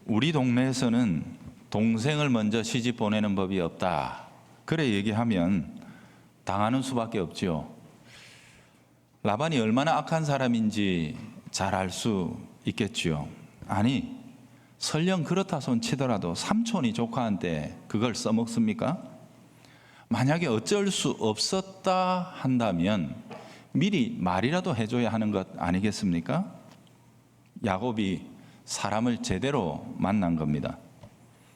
우리 동네에서는 동생을 먼저 시집 보내는 법이 없다. 그래 얘기하면 당하는 수밖에 없죠. 라반이 얼마나 악한 사람인지 잘 알 수 있겠지요. 아니, 설령 그렇다 손 치더라도 삼촌이 조카한테 그걸 써먹습니까? 만약에 어쩔 수 없었다 한다면 미리 말이라도 해줘야 하는 것 아니겠습니까? 야곱이 사람을 제대로 만난 겁니다.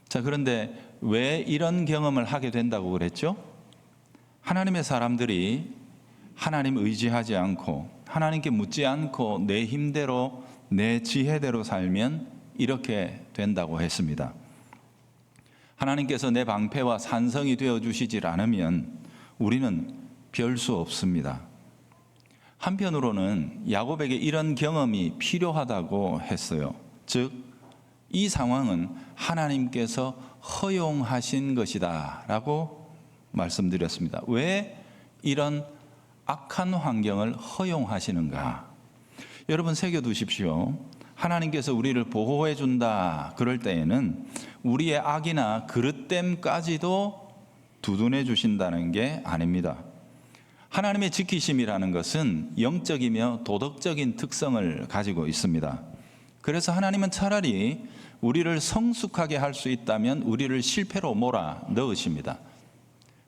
자, 그런데 왜 이런 경험을 하게 된다고 그랬죠? 하나님의 사람들이 하나님 의지하지 않고 하나님께 묻지 않고 내 힘대로 내 지혜대로 살면 이렇게 된다고 했습니다. 하나님께서 내 방패와 산성이 되어주시질 않으면 우리는 별 수 없습니다. 한편으로는 야곱에게 이런 경험이 필요하다고 했어요. 즉, 이 상황은 하나님께서 허용하신 것이다 라고 말씀드렸습니다. 왜 이런 악한 환경을 허용하시는가? 여러분 새겨두십시오. 하나님께서 우리를 보호해 준다 그럴 때에는 우리의 악이나 그릇됨까지도 두둔해 주신다는 게 아닙니다. 하나님의 지키심이라는 것은 영적이며 도덕적인 특성을 가지고 있습니다. 그래서 하나님은 차라리 우리를 성숙하게 할 수 있다면 우리를 실패로 몰아 넣으십니다.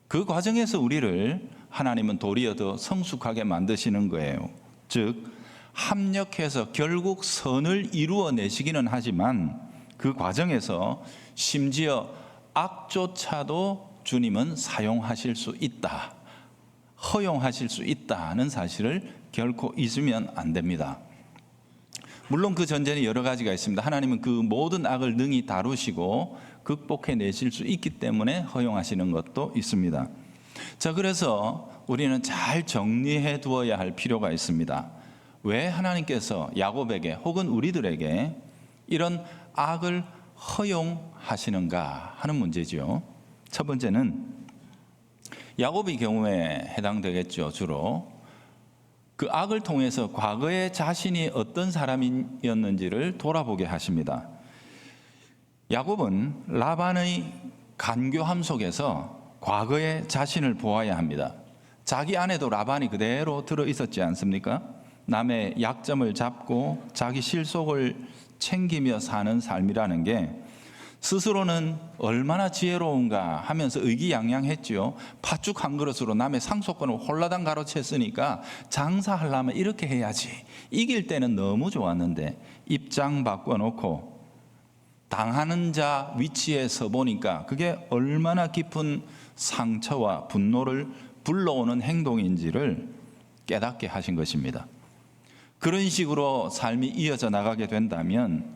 그 과정에서 우리를 하나님은 도리어 더 성숙하게 만드시는 거예요. 즉, 합력해서 결국 선을 이루어내시기는 하지만 그 과정에서 심지어 악조차도 주님은 사용하실 수 있다, 허용하실 수 있다는 사실을 결코 잊으면 안 됩니다. 물론 그 전제는 여러 가지가 있습니다. 하나님은 그 모든 악을 능히 다루시고 극복해내실 수 있기 때문에 허용하시는 것도 있습니다. 자, 그래서 우리는 잘 정리해 두어야 할 필요가 있습니다. 왜 하나님께서 야곱에게 혹은 우리들에게 이런 악을 허용하시는가 하는 문제죠. 첫 번째는 야곱의 경우에 해당되겠죠. 주로 그 악을 통해서 과거에 자신이 어떤 사람이었는지를 돌아보게 하십니다. 야곱은 라반의 간교함 속에서 과거의 자신을 보아야 합니다. 자기 안에도 라반이 그대로 들어 있었지 않습니까? 남의 약점을 잡고 자기 실속을 챙기며 사는 삶이라는 게 스스로는 얼마나 지혜로운가 하면서 의기양양했지요. 팥죽 한 그릇으로 남의 상속권을 홀라당 가로챘으니까 장사하려면 이렇게 해야지. 이길 때는 너무 좋았는데 입장 바꿔놓고 당하는 자 위치에 서 보니까 그게 얼마나 깊은 상처와 분노를 불러오는 행동인지를 깨닫게 하신 것입니다. 그런 식으로 삶이 이어져 나가게 된다면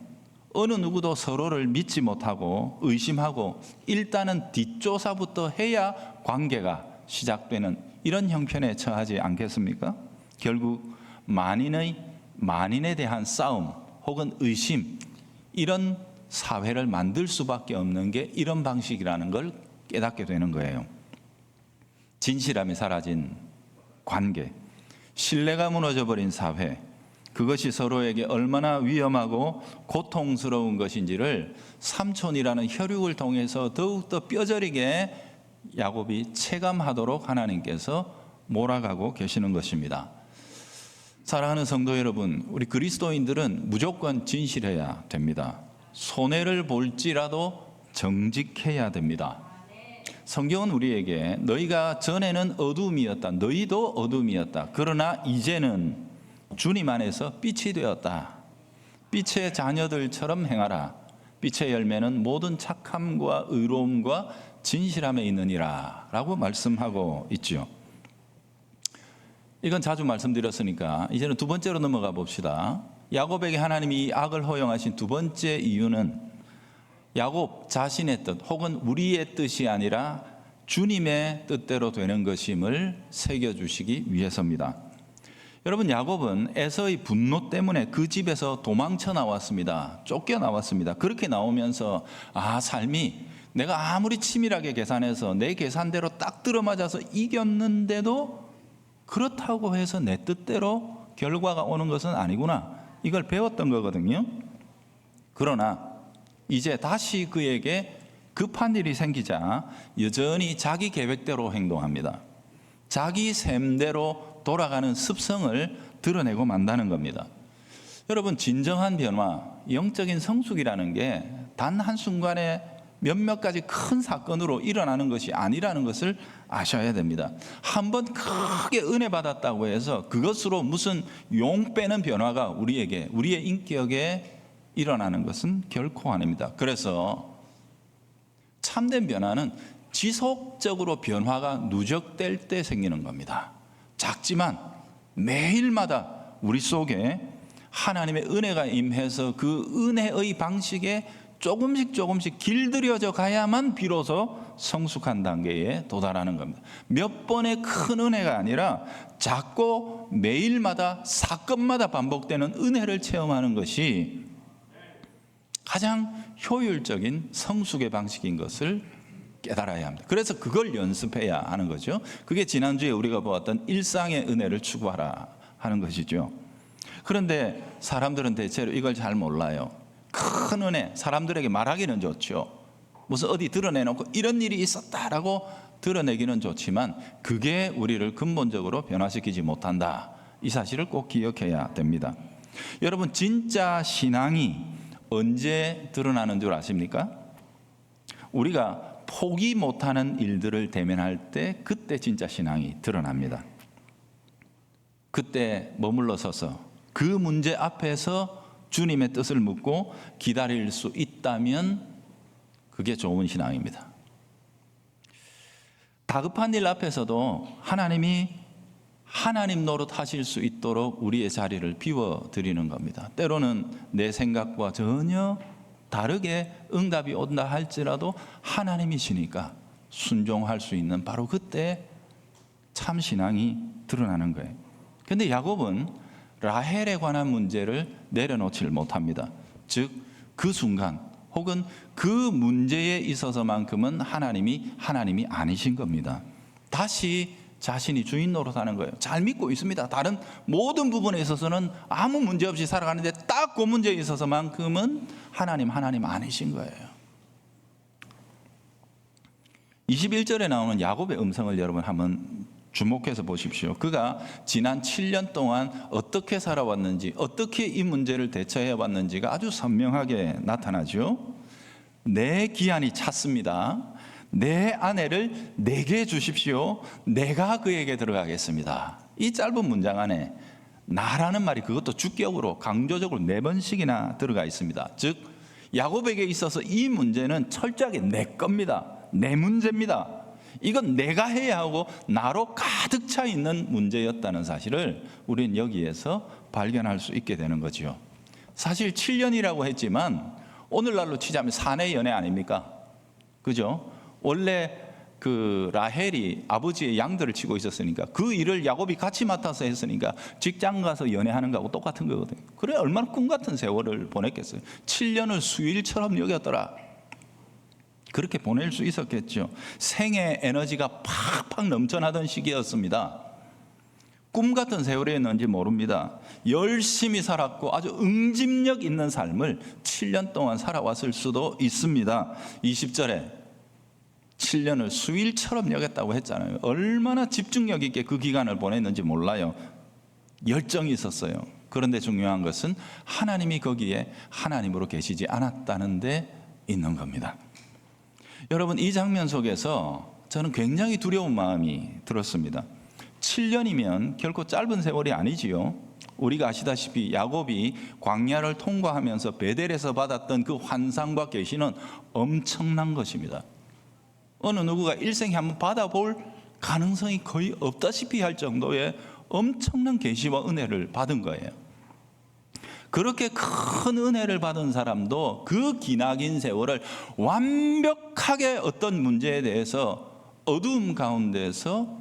어느 누구도 서로를 믿지 못하고 의심하고 일단은 뒷조사부터 해야 관계가 시작되는 이런 형편에 처하지 않겠습니까? 결국 만인에 대한 싸움 혹은 의심, 이런 사회를 만들 수밖에 없는 게 이런 방식이라는 걸 깨닫게 되는 거예요. 진실함이 사라진 관계, 신뢰가 무너져버린 사회, 그것이 서로에게 얼마나 위험하고 고통스러운 것인지를 삼촌이라는 혈육을 통해서 더욱더 뼈저리게 야곱이 체감하도록 하나님께서 몰아가고 계시는 것입니다. 사랑하는 성도 여러분, 우리 그리스도인들은 무조건 진실해야 됩니다. 손해를 볼지라도 정직해야 됩니다. 성경은 우리에게 너희가 전에는 어둠이었다, 너희도 어둠이었다, 그러나 이제는 주님 안에서 빛이 되었다. 빛의 자녀들처럼 행하라. 빛의 열매는 모든 착함과 의로움과 진실함에 있느니라 라고 말씀하고 있죠. 이건 자주 말씀드렸으니까 이제는 두 번째로 넘어가 봅시다. 야곱에게 하나님이 이 악을 허용하신 두 번째 이유는 야곱 자신의 뜻 혹은 우리의 뜻이 아니라 주님의 뜻대로 되는 것임을 새겨주시기 위해서입니다. 여러분, 야곱은 에서의 분노 때문에 그 집에서 도망쳐 나왔습니다. 쫓겨 나왔습니다. 그렇게 나오면서 삶이 내가 아무리 치밀하게 계산해서 내 계산대로 딱 들어맞아서 이겼는데도 그렇다고 해서 내 뜻대로 결과가 오는 것은 아니구나, 이걸 배웠던 거거든요. 그러나 이제 다시 그에게 급한 일이 생기자 여전히 자기 계획대로 행동합니다. 자기 셈대로 돌아가는 습성을 드러내고 만다는 겁니다. 여러분, 진정한 변화, 영적인 성숙이라는 게 단 한순간에 몇몇 가지 큰 사건으로 일어나는 것이 아니라는 것을 아셔야 됩니다. 한번 크게 은혜 받았다고 해서 그것으로 무슨 용 빼는 변화가 우리의 인격에 일어나는 것은 결코 아닙니다. 그래서 참된 변화는 지속적으로 변화가 누적될 때 생기는 겁니다. 작지만 매일마다 우리 속에 하나님의 은혜가 임해서 그 은혜의 방식에 조금씩 길들여져 가야만 비로소 성숙한 단계에 도달하는 겁니다. 몇 번의 큰 은혜가 아니라 작고 매일마다 사건마다 반복되는 은혜를 체험하는 것이 가장 효율적인 성숙의 방식인 것을 깨달아야 합니다. 그래서 그걸 연습해야 하는 거죠. 그게 지난주에 우리가 보았던 일상의 은혜를 추구하라 하는 것이죠. 그런데 사람들은 대체로 이걸 잘 몰라요. 큰 은혜, 사람들에게 말하기는 좋죠. 무슨 어디 드러내놓고 이런 일이 있었다라고 드러내기는 좋지만 그게 우리를 근본적으로 변화시키지 못한다. 이 사실을 꼭 기억해야 됩니다. 여러분, 진짜 신앙이 언제 드러나는 줄 아십니까? 우리가 포기 못하는 일들을 대면할 때 그때 진짜 신앙이 드러납니다. 그때 머물러 서서 그 문제 앞에서 주님의 뜻을 묻고 기다릴 수 있다면 그게 좋은 신앙입니다. 다급한 일 앞에서도 하나님이 하나님 노릇하실 수 있도록 우리의 자리를 비워드리는 겁니다. 때로는 내 생각과 전혀 다르게 응답이 온다 할지라도 하나님이시니까 순종할 수 있는 바로 그때 참 신앙이 드러나는 거예요. 그런데 야곱은 라헬에 관한 문제를 내려놓지를 못합니다. 즉, 그 순간 혹은 그 문제에 있어서만큼은 하나님이 아니신 겁니다. 다시 자신이 주인 노릇하는 거예요. 잘 믿고 있습니다. 다른 모든 부분에 있어서는 아무 문제 없이 살아가는데 딱 그 문제에 있어서만큼은 하나님 아니신 거예요. 21절에 나오는 야곱의 음성을 여러분 한번 주목해서 보십시오. 그가 지난 7년 동안 어떻게 살아왔는지, 어떻게 이 문제를 대처해 왔는지가 아주 선명하게 나타나죠. 내 기한이 찼습니다. 내 아내를 내게 주십시오. 내가 그에게 들어가겠습니다. 이 짧은 문장 안에 나라는 말이 그것도 주격으로 강조적으로 4번씩이나 들어가 있습니다. 즉, 야곱에게 있어서 이 문제는 철저하게 내 겁니다. 내 문제입니다. 이건 내가 해야 하고 나로 가득 차 있는 문제였다는 사실을 우리는 여기에서 발견할 수 있게 되는 거죠. 사실 7년이라고 했지만 오늘날로 치자면 사내 연애 아닙니까? 그죠? 원래 그 라헬이 아버지의 양들을 치고 있었으니까 그 일을 야곱이 같이 맡아서 했으니까 직장 가서 연애하는 거하고 똑같은 거거든요. 그래 얼마나 꿈 같은 세월을 보냈겠어요. 7년을 수일처럼 여겼더라. 그렇게 보낼 수 있었겠죠. 생의 에너지가 팍팍 넘쳐나던 시기였습니다. 꿈 같은 세월이었는지 모릅니다. 열심히 살았고 아주 응집력 있는 삶을 7년 동안 살아왔을 수도 있습니다. 20절에 7년을 수일처럼 여겼다고 했잖아요. 얼마나 집중력 있게 그 기간을 보냈는지 몰라요. 열정이 있었어요. 그런데 중요한 것은 하나님이 거기에 하나님으로 계시지 않았다는 데 있는 겁니다. 여러분, 이 장면 속에서 저는 굉장히 두려운 마음이 들었습니다. 7년이면 결코 짧은 세월이 아니지요. 우리가 아시다시피 야곱이 광야를 통과하면서 베델에서 받았던 그 환상과 계시는 엄청난 것입니다. 어느 누구가 일생에 한번 받아볼 가능성이 거의 없다시피 할 정도의 엄청난 계시와 은혜를 받은 거예요. 그렇게 큰 은혜를 받은 사람도 그 기나긴 세월을 완벽하게 어떤 문제에 대해서 어두움 가운데서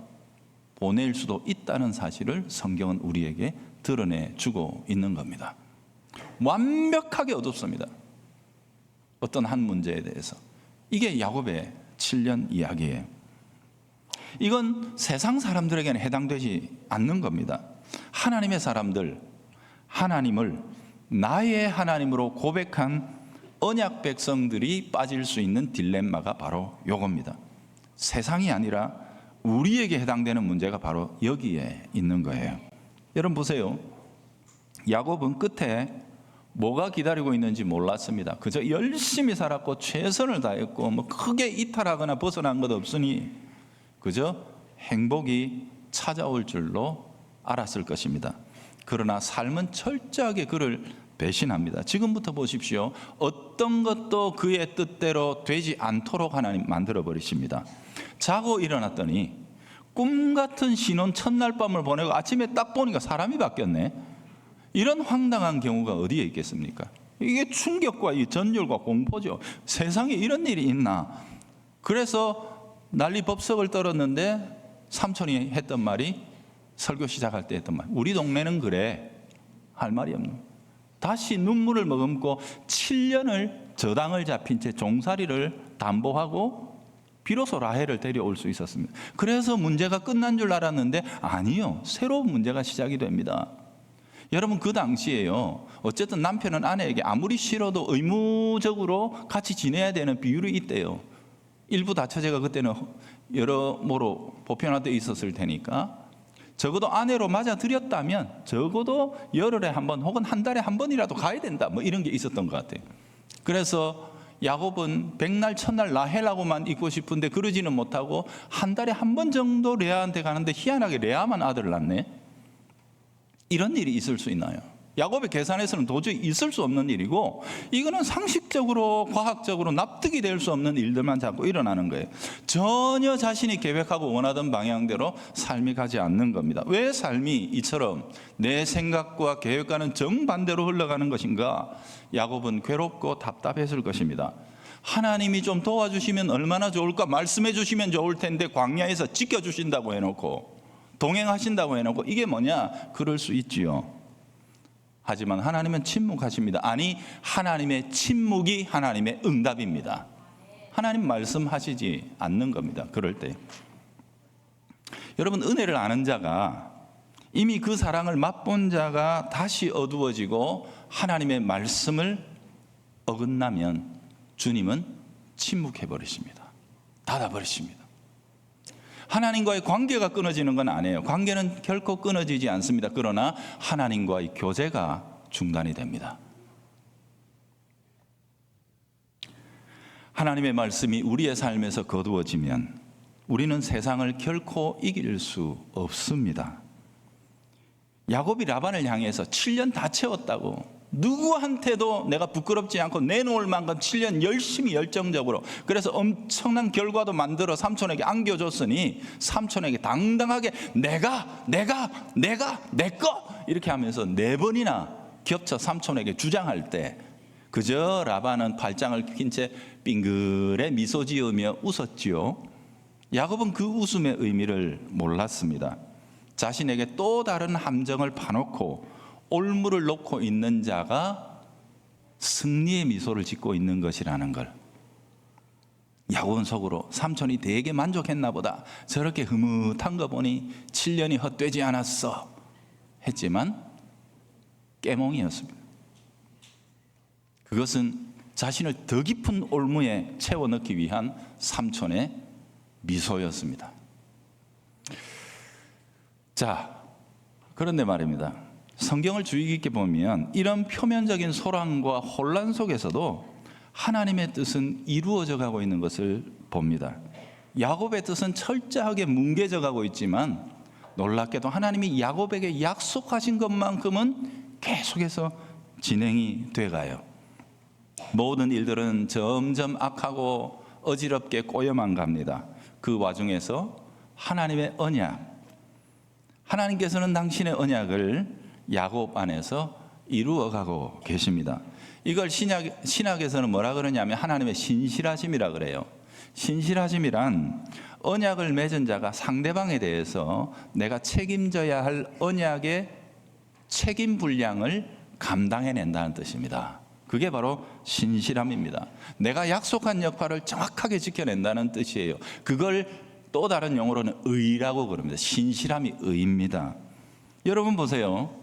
보낼 수도 있다는 사실을 성경은 우리에게 드러내주고 있는 겁니다. 완벽하게 어둡습니다. 어떤 한 문제에 대해서. 이게 야곱의 7년 이야기예요. 이건 세상 사람들에게는 해당되지 않는 겁니다. 하나님의 사람들, 하나님을 나의 하나님으로 고백한 언약 백성들이 빠질 수 있는 딜레마가 바로 요겁니다. 세상이 아니라 우리에게 해당되는 문제가 바로 여기에 있는 거예요. 여러분 보세요. 야곱은 끝에 뭐가 기다리고 있는지 몰랐습니다. 그저 열심히 살았고 최선을 다했고 뭐 크게 이탈하거나 벗어난 것 없으니 그저 행복이 찾아올 줄로 알았을 것입니다. 그러나 삶은 철저하게 그를 배신합니다. 지금부터 보십시오. 어떤 것도 그의 뜻대로 되지 않도록 하나님 만들어 버리십니다. 자고 일어났더니 꿈 같은 신혼 첫날 밤을 보내고 아침에 딱 보니까 사람이 바뀌었네. 이런 황당한 경우가 어디에 있겠습니까? 이게 충격과 이 전율과 공포죠. 세상에 이런 일이 있나? 그래서 난리법석을 떨었는데 삼촌이 했던 말이, 설교 시작할 때 했던 말, 우리 동네는 그래, 할 말이 없는 거예요. 다시 눈물을 머금고 7년을 저당을 잡힌 채 종살이를 담보하고 비로소 라헬을 데려올 수 있었습니다. 그래서 문제가 끝난 줄 알았는데 아니요, 새로운 문제가 시작이 됩니다. 여러분, 그 당시에요, 어쨌든 남편은 아내에게 아무리 싫어도 의무적으로 같이 지내야 되는 비율이 있대요. 일부 다처제가 그때는 여러모로 보편화되어 있었을 테니까 적어도 아내로 맞아들였다면 적어도 열흘에 한 번 혹은 한 달에 한 번이라도 가야 된다, 뭐 이런 게 있었던 것 같아요. 그래서 야곱은 백날 첫날 라헬하고만 있고 싶은데 그러지는 못하고 한 달에 한 번 정도 레아한테 가는데 희한하게 레아만 아들을 낳네. 이런 일이 있을 수 있나요? 야곱의 계산에서는 도저히 있을 수 없는 일이고, 이거는 상식적으로 과학적으로 납득이 될 수 없는 일들만 자꾸 일어나는 거예요. 전혀 자신이 계획하고 원하던 방향대로 삶이 가지 않는 겁니다. 왜 삶이 이처럼 내 생각과 계획과는 정반대로 흘러가는 것인가? 야곱은 괴롭고 답답했을 것입니다. 하나님이 좀 도와주시면 얼마나 좋을까? 말씀해 주시면 좋을 텐데 광야에서 지켜주신다고 해놓고, 동행하신다고 해놓고, 이게 뭐냐? 그럴 수 있지요. 하지만 하나님은 침묵하십니다. 아니, 하나님의 침묵이 하나님의 응답입니다. 하나님 말씀하시지 않는 겁니다. 그럴 때 여러분, 은혜를 아는 자가, 이미 그 사랑을 맛본 자가 다시 어두워지고 하나님의 말씀을 어긋나면 주님은 침묵해 버리십니다. 닫아 버리십니다. 하나님과의 관계가 끊어지는 건 아니에요. 관계는 결코 끊어지지 않습니다. 그러나 하나님과의 교제가 중단이 됩니다. 하나님의 말씀이 우리의 삶에서 거두어지면 우리는 세상을 결코 이길 수 없습니다. 야곱이 라반을 향해서 7년 다 채웠다고, 누구한테도 내가 부끄럽지 않고 내놓을 만큼 7년 열심히 열정적으로, 그래서 엄청난 결과도 만들어 삼촌에게 안겨줬으니 삼촌에게 당당하게 내가 내 거 이렇게 하면서 4번이나 겹쳐 삼촌에게 주장할 때 그저 라반은 팔짱을 낀 채 빙그레 미소 지으며 웃었지요. 야곱은 그 웃음의 의미를 몰랐습니다. 자신에게 또 다른 함정을 파놓고 올무를 놓고 있는 자가 승리의 미소를 짓고 있는 것이라는 걸, 야곱은 속으로 삼촌이 되게 만족했나 보다, 저렇게 흐뭇한 거 보니 7년이 헛되지 않았어 했지만 깨몽이었습니다. 그것은 자신을 더 깊은 올무에 채워넣기 위한 삼촌의 미소였습니다. 자, 그런데 말입니다, 성경을 주의 깊게 보면 이런 표면적인 소란과 혼란 속에서도 하나님의 뜻은 이루어져 가고 있는 것을 봅니다. 야곱의 뜻은 철저하게 뭉개져 가고 있지만 놀랍게도 하나님이 야곱에게 약속하신 것만큼은 계속해서 진행이 돼가요. 모든 일들은 점점 악하고 어지럽게 꼬여만 갑니다. 그 와중에서 하나님의 언약, 하나님께서는 당신의 언약을 야곱 안에서 이루어가고 계십니다. 이걸 신학에서는 뭐라 그러냐면 하나님의 신실하심이라 그래요. 신실하심이란 언약을 맺은 자가 상대방에 대해서 내가 책임져야 할 언약의 책임 분량을 감당해낸다는 뜻입니다. 그게 바로 신실함입니다. 내가 약속한 역할을 정확하게 지켜낸다는 뜻이에요. 그걸 또 다른 용어로는 의라고 그럽니다. 신실함이 의입니다. 여러분 보세요.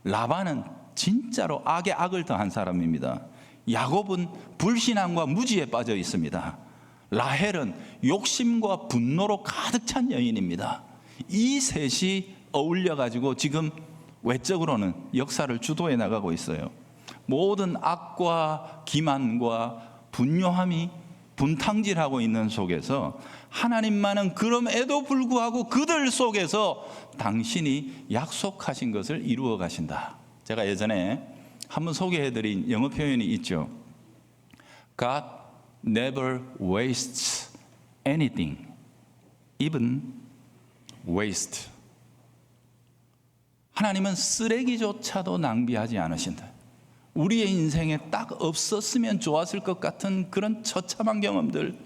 라반은 진짜로 악에 악을 더한 사람입니다. 야곱은 불신앙과 무지에 빠져 있습니다. 라헬은 욕심과 분노로 가득 찬 여인입니다. 이 셋이 어울려 가지고 지금 외적으로는 역사를 주도해 나가고 있어요. 모든 악과 기만과 분노함이 분탕질하고 있는 속에서 하나님만은 그럼에도 불구하고 그들 속에서 당신이 약속하신 것을 이루어 가신다. 제가 예전에 한번 소개해드린 영어 표현이 있죠. God never wastes anything, even waste. 하나님은 쓰레기조차도 낭비하지 않으신다. 우리의 인생에 딱 없었으면 좋았을 것 같은 그런 처참한 경험들,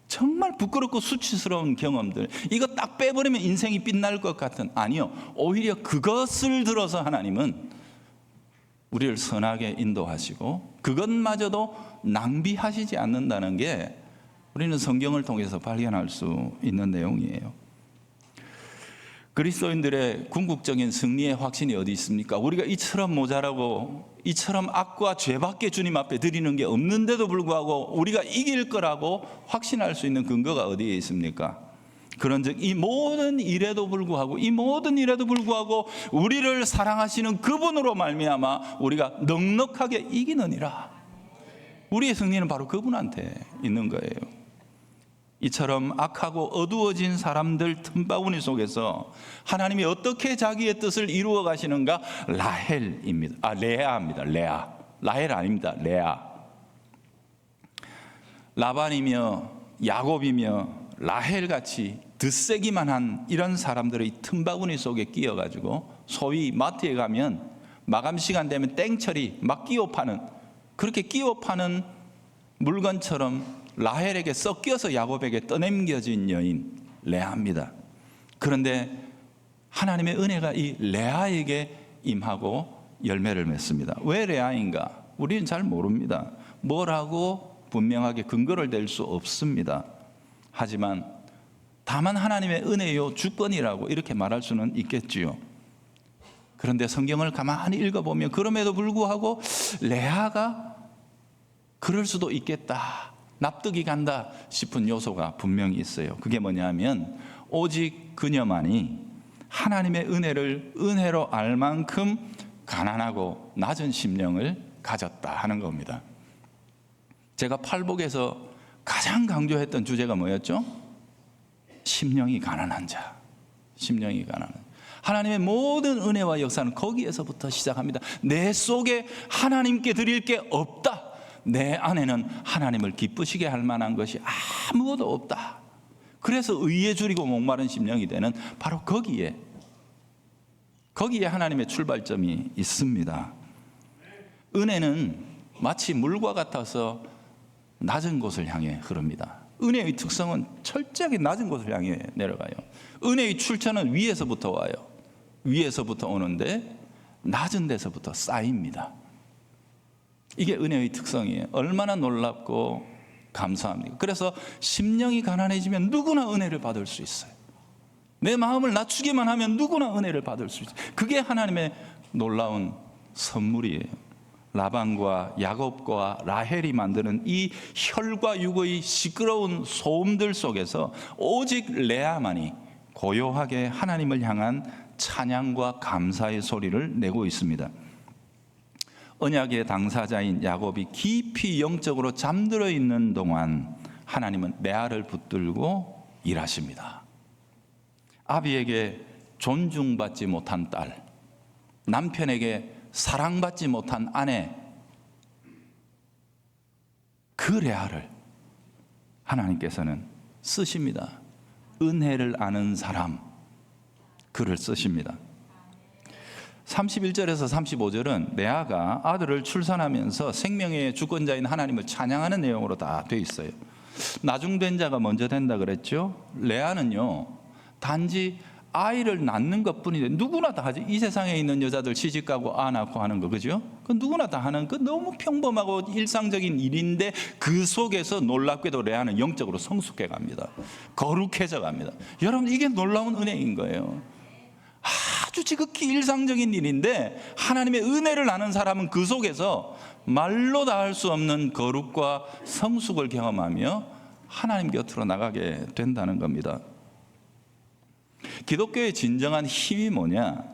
정말 부끄럽고 수치스러운 경험들, 이거 딱 빼버리면 인생이 빛날 것 같은, 아니요, 오히려 그것을 들어서 하나님은 우리를 선하게 인도하시고 그것마저도 낭비하시지 않는다는 게 우리는 성경을 통해서 발견할 수 있는 내용이에요. 그리스도인들의 궁극적인 승리의 확신이 어디 있습니까? 우리가 이처럼 모자라고 이처럼 악과 죄밖에 주님 앞에 드리는 게 없는데도 불구하고 우리가 이길 거라고 확신할 수 있는 근거가 어디에 있습니까? 그런즉 이 모든 일에도 불구하고 우리를 사랑하시는 그분으로 말미암아 우리가 넉넉하게 이기느니라. 우리의 승리는 바로 그분한테 있는 거예요. 이처럼 악하고 어두워진 사람들 틈바구니 속에서 하나님이 어떻게 자기의 뜻을 이루어 가시는가? 라헬입니다. 레아입니다. 레아. 라헬 아닙니다. 레아. 라반이며 야곱이며 라헬같이 드세기만 한 이런 사람들의 틈바구니 속에 끼어가지고 소위 마트에 가면 마감 시간 되면 땡처리 막 끼워 파는, 그렇게 끼워 파는 물건처럼 라헬에게 섞여서 야곱에게 떠넘겨진 여인 레아입니다. 그런데 하나님의 은혜가 이 레아에게 임하고 열매를 맺습니다. 왜 레아인가? 우리는 잘 모릅니다. 뭐라고 분명하게 근거를 댈 수 없습니다. 하지만 다만 하나님의 은혜요 주권이라고 이렇게 말할 수는 있겠지요. 그런데 성경을 가만히 읽어보면 그럼에도 불구하고 레아가 그럴 수도 있겠다, 납득이 간다 싶은 요소가 분명히 있어요. 그게 뭐냐면 오직 그녀만이 하나님의 은혜를 은혜로 알 만큼 가난하고 낮은 심령을 가졌다 하는 겁니다. 제가 팔복에서 가장 강조했던 주제가 뭐였죠? 심령이 가난한 자. 심령이 가난한 자. 하나님의 모든 은혜와 역사는 거기에서부터 시작합니다. 내 속에 하나님께 드릴 게 없다. 내 안에는 하나님을 기쁘시게 할 만한 것이 아무것도 없다. 그래서 의에 줄이고 목마른 심령이 되는 바로 거기에 하나님의 출발점이 있습니다. 은혜는 마치 물과 같아서 낮은 곳을 향해 흐릅니다. 은혜의 특성은 철저하게 낮은 곳을 향해 내려가요. 은혜의 출처는 위에서부터 와요. 위에서부터 오는데 낮은 데서부터 쌓입니다. 이게 은혜의 특성이에요. 얼마나 놀랍고 감사합니까? 그래서 심령이 가난해지면 누구나 은혜를 받을 수 있어요. 내 마음을 낮추기만 하면 누구나 은혜를 받을 수 있어요. 그게 하나님의 놀라운 선물이에요. 라반과 야곱과 라헬이 만드는 이 혈과 육의 시끄러운 소음들 속에서 오직 레아만이 고요하게 하나님을 향한 찬양과 감사의 소리를 내고 있습니다. 언약의 당사자인 야곱이 깊이 영적으로 잠들어 있는 동안 하나님은 레아를 붙들고 일하십니다. 아비에게 존중받지 못한 딸, 남편에게 사랑받지 못한 아내, 그 레아를 하나님께서는 쓰십니다. 은혜를 아는 사람, 그를 쓰십니다. 31절에서 35절은 레아가 아들을 출산하면서 생명의 주권자인 하나님을 찬양하는 내용으로 다 돼 있어요. 나중된 자가 먼저 된다 그랬죠. 레아는요, 단지 아이를 낳는 것뿐인데 누구나 다 하지. 이 세상에 있는 여자들 시집가고 아 낳고 하는 거, 그죠? 그 누구나 다 하는 그 너무 평범하고 일상적인 일인데 그 속에서 놀랍게도 레아는 영적으로 성숙해 갑니다. 거룩해져 갑니다. 여러분, 이게 놀라운 은혜인 거예요. 아주 지극히 일상적인 일인데 하나님의 은혜를 아는 사람은 그 속에서 말로 다 할 수 없는 거룩과 성숙을 경험하며 하나님 곁으로 나가게 된다는 겁니다. 기독교의 진정한 힘이 뭐냐?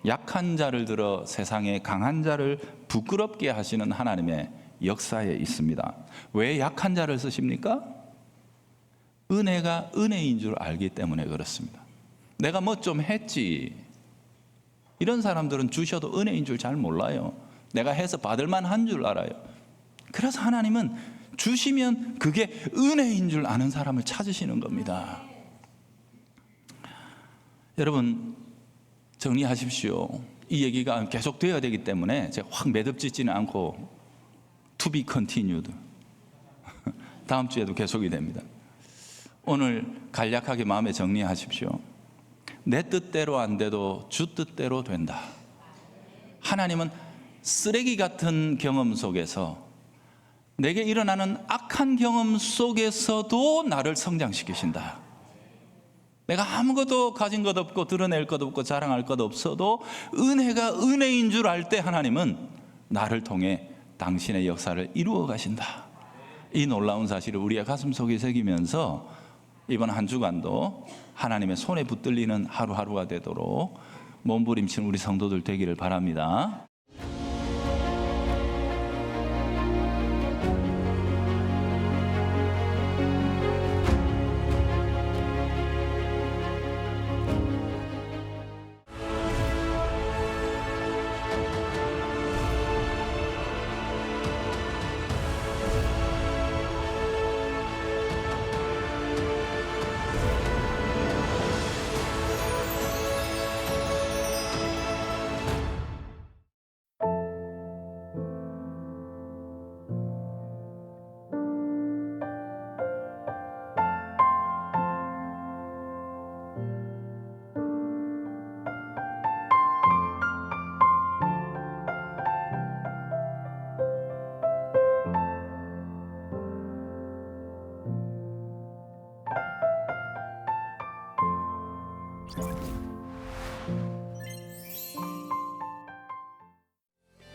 약한 자를 들어 세상의 강한 자를 부끄럽게 하시는 하나님의 역사에 있습니다. 왜 약한 자를 쓰십니까? 은혜가 은혜인 줄 알기 때문에 그렇습니다. 내가 뭐 좀 했지, 이런 사람들은 주셔도 은혜인 줄 잘 몰라요. 내가 해서 받을 만한 줄 알아요. 그래서 하나님은 주시면 그게 은혜인 줄 아는 사람을 찾으시는 겁니다. 여러분, 정리하십시오. 이 얘기가 계속 되어야 되기 때문에 제가 확 매듭짓지는 않고 to be continued. 다음 주에도 계속이 됩니다. 오늘 간략하게 마음에 정리하십시오. 내 뜻대로 안 돼도 주 뜻대로 된다. 하나님은 쓰레기 같은 경험 속에서, 내게 일어나는 악한 경험 속에서도 나를 성장시키신다. 내가 아무것도 가진 것 없고 드러낼 것 없고 자랑할 것 없어도 은혜가 은혜인 줄 알 때 하나님은 나를 통해 당신의 역사를 이루어 가신다. 이 놀라운 사실을 우리의 가슴속에 새기면서 이번 한 주간도 하나님의 손에 붙들리는 하루하루가 되도록 몸부림치는 우리 성도들 되기를 바랍니다.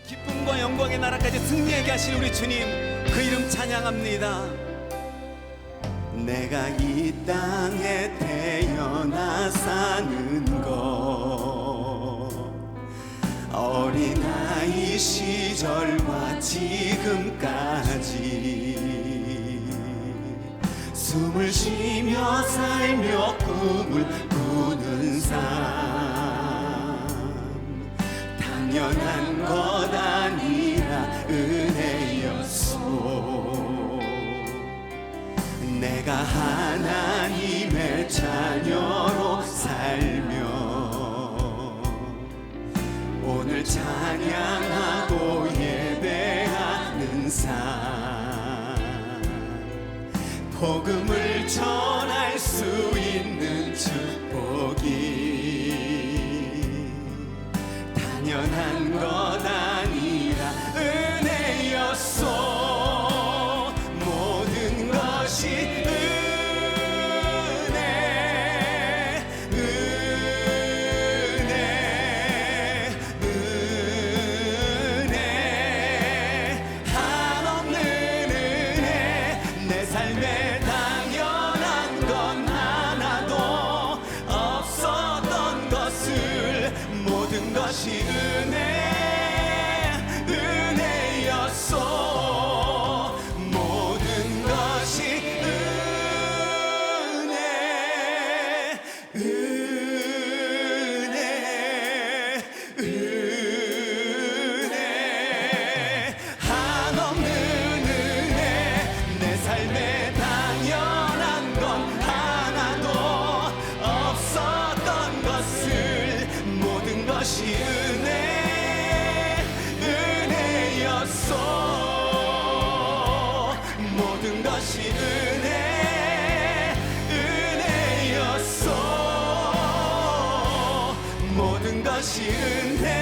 기쁨과 영광의 나라까지 승리하게 하신 우리 주님, 그 이름 찬양합니다. 내가 이 땅에 태어나 사는 것, 어린아이 시절과 지금까지 숨을 쉬며 살며 꿈을 꾸는 삶, 당연한 것 아니라 은혜였소. 내가 하나님의 자녀로 살며 오늘 찬양하고 예배하는 삶, 복음을 전할 수 있는 축복이 당연한 것 아니라 은혜였소. 모든 것이 은혜, 은혜, 은혜, 한없는 은혜. 내 삶에 당연한 건 하나도 없었던 것을 모든 것이 은혜, 은혜였소. 모든 것이 은혜, 은혜, 은혜, 한없는 은혜. 내 삶에 당연한 건 하나도 없었던 것을 모든 것이 은혜, 은혜였소. 모든 것이 은혜, 은혜였소. 모든 것이 은혜,